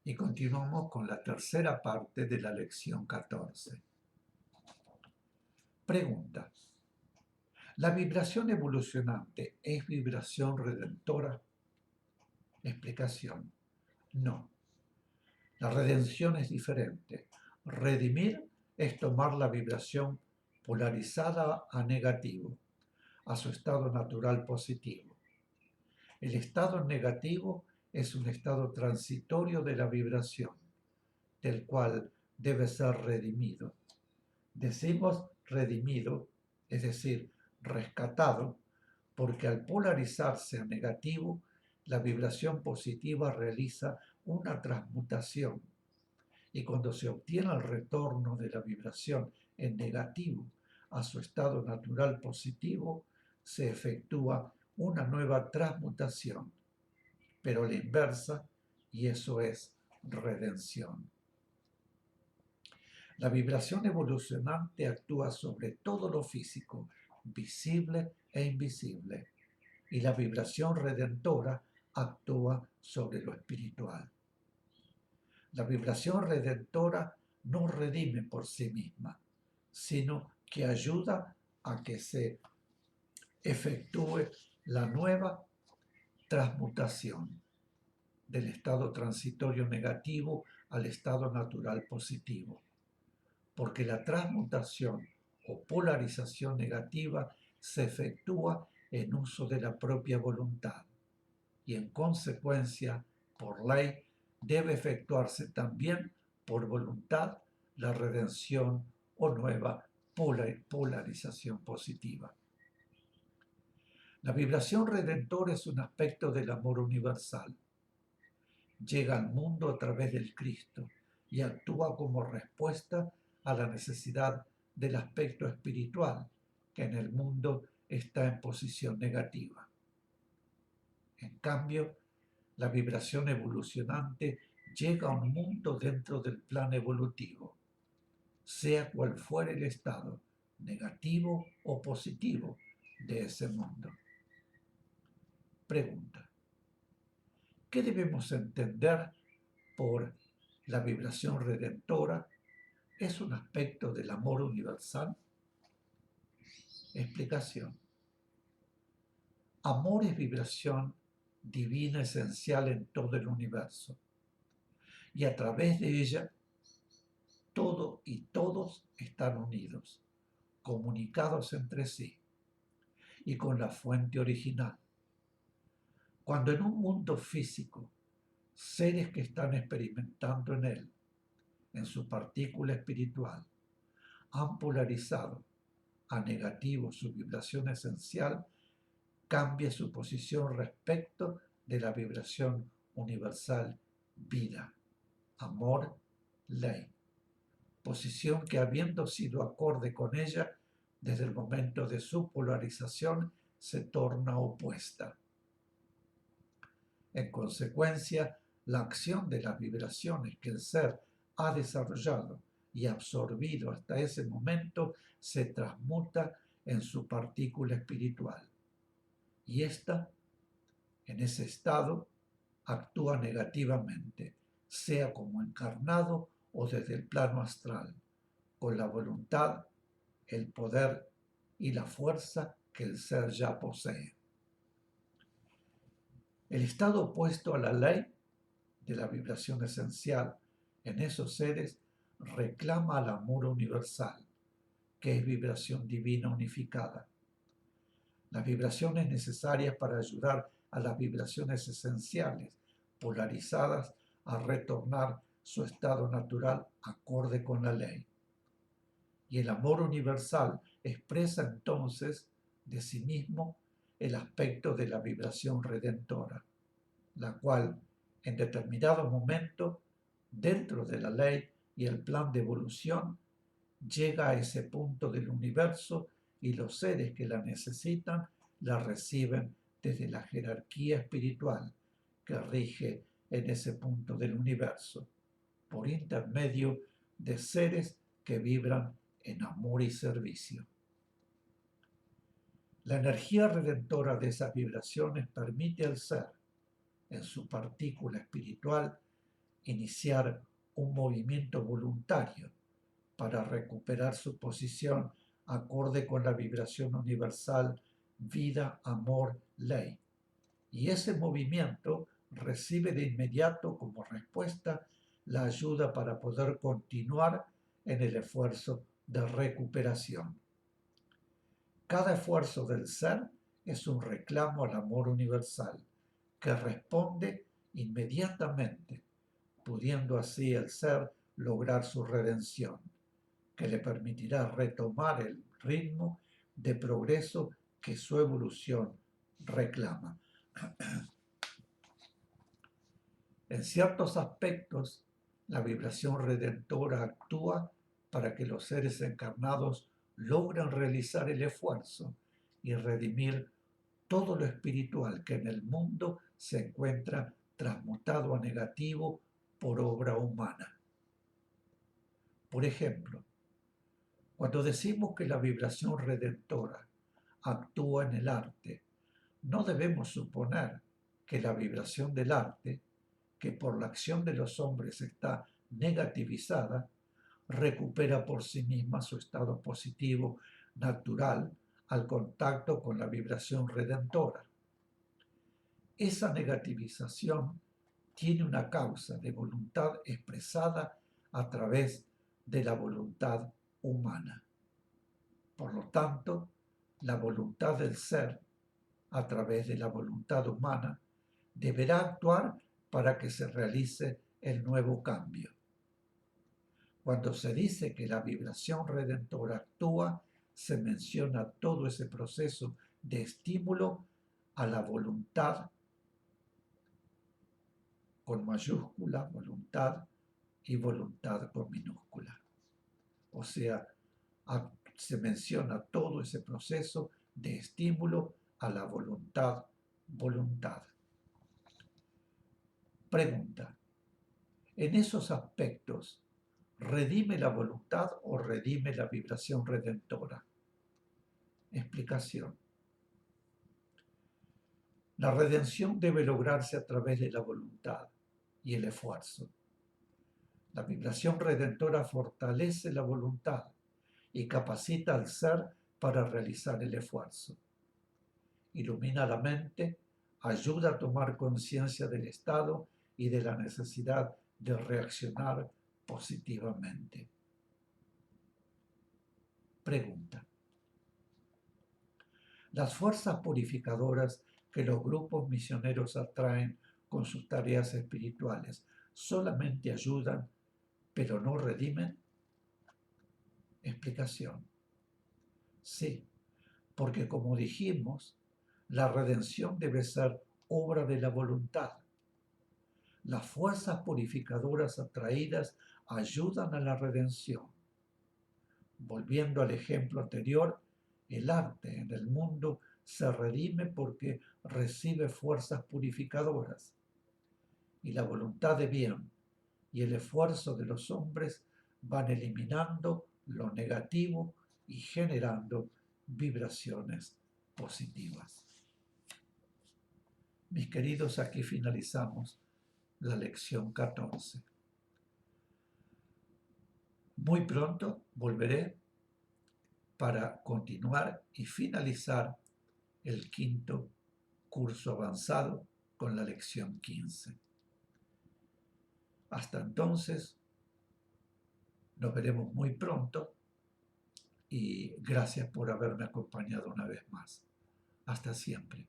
Y continuamos con la tercera parte de la lección 14. Pregunta. ¿La vibración evolucionante es vibración redentora? Explicación. No. La redención es diferente. Redimir es tomar la vibración polarizada a negativo, a su estado natural positivo. El estado negativo es un estado transitorio de la vibración, del cual debe ser redimido. Decimos redimido, es decir, rescatado, porque al polarizarse a negativo, la vibración positiva realiza una transmutación. Y cuando se obtiene el retorno de la vibración en negativo a su estado natural positivo, se efectúa una nueva transmutación, pero la inversa, y eso es redención. La vibración evolucionante actúa sobre todo lo físico, visible e invisible, y la vibración redentora actúa sobre lo espiritual. La vibración redentora no redime por sí misma, sino que ayuda a que se efectúe la nueva transmutación del estado transitorio negativo al estado natural positivo, porque la transmutación o polarización negativa se efectúa en uso de la propia voluntad y en consecuencia, por ley, debe efectuarse también por voluntad la redención o nueva polarización positiva. La vibración redentora es un aspecto del amor universal. Llega al mundo a través del Cristo y actúa como respuesta a la necesidad del aspecto espiritual que en el mundo está en posición negativa. En cambio, la vibración evolucionante llega a un mundo dentro del plan evolutivo, sea cual fuere el estado, negativo o positivo, de ese mundo. Pregunta. ¿Qué debemos entender por la vibración redentora? ¿Es un aspecto del amor universal? Explicación. Amor es vibración divina esencial en todo el universo. Y a través de ella, todo y todos están unidos, comunicados entre sí y con la fuente original. Cuando en un mundo físico, seres que están experimentando en él, en su partícula espiritual, han polarizado a negativo su vibración esencial, cambia su posición respecto de la vibración universal vida, amor, ley. Posición que, habiendo sido acorde con ella, desde el momento de su polarización se torna opuesta. En consecuencia, la acción de las vibraciones que el ser ha desarrollado y absorbido hasta ese momento se transmuta en su partícula espiritual. Y ésta, en ese estado, actúa negativamente, sea como encarnado o desde el plano astral, con la voluntad, el poder y la fuerza que el ser ya posee. El estado opuesto a la ley de la vibración esencial en esos seres reclama al amor universal, que es vibración divina unificada. Las vibraciones necesarias para ayudar a las vibraciones esenciales polarizadas a retornar su estado natural acorde con la ley. Y el amor universal expresa entonces de sí mismo el aspecto de la vibración redentora, la cual en determinado momento, dentro de la ley y el plan de evolución, llega a ese punto del universo y los seres que la necesitan la reciben desde la jerarquía espiritual que rige en ese punto del universo, por intermedio de seres que vibran en amor y servicio. La energía redentora de esas vibraciones permite al ser, en su partícula espiritual, iniciar un movimiento voluntario para recuperar su posición acorde con la vibración universal vida, amor, ley. Y ese movimiento recibe de inmediato como respuesta la ayuda para poder continuar en el esfuerzo de recuperación. Cada esfuerzo del ser es un reclamo al amor universal que responde inmediatamente, pudiendo así el ser lograr su redención, que le permitirá retomar el ritmo de progreso que su evolución reclama. En ciertos aspectos, la vibración redentora actúa para que los seres encarnados logren realizar el esfuerzo y redimir todo lo espiritual que en el mundo se encuentra transmutado a negativo por obra humana. Por ejemplo, cuando decimos que la vibración redentora actúa en el arte, no debemos suponer que la vibración del arte, que por la acción de los hombres está negativizada, recupera por sí misma su estado positivo natural al contacto con la vibración redentora. Esa negativización tiene una causa de voluntad expresada a través de la voluntad humana. Por lo tanto, la voluntad del ser, a través de la voluntad humana, deberá actuar para que se realice el nuevo cambio. Cuando se dice que la vibración redentora actúa, se menciona todo ese proceso de estímulo a la voluntad con mayúscula, voluntad, y voluntad con minúscula. O sea, se menciona todo ese proceso de estímulo a la voluntad. Pregunta: en esos aspectos, ¿redime la voluntad o redime la vibración redentora? Explicación: la redención debe lograrse a través de la voluntad y el esfuerzo. La vibración redentora fortalece la voluntad y capacita al ser para realizar el esfuerzo. Ilumina la mente, ayuda a tomar conciencia del estado y de la necesidad de reaccionar positivamente. Pregunta: las fuerzas purificadoras que los grupos misioneros atraen con sus tareas espirituales solamente ayudan, pero no redimen. Explicación: sí, porque como dijimos, la redención debe ser obra de la voluntad. Las fuerzas purificadoras atraídas ayudan a la redención. Volviendo al ejemplo anterior, el arte en el mundo se redime porque recibe fuerzas purificadoras, y la voluntad de bien y el esfuerzo de los hombres van eliminando lo negativo y generando vibraciones positivas. Mis queridos, aquí finalizamos la lección 14. Muy pronto volveré para continuar y finalizar el quinto curso avanzado con la lección 15. Hasta entonces, nos veremos muy pronto y gracias por haberme acompañado una vez más. Hasta siempre.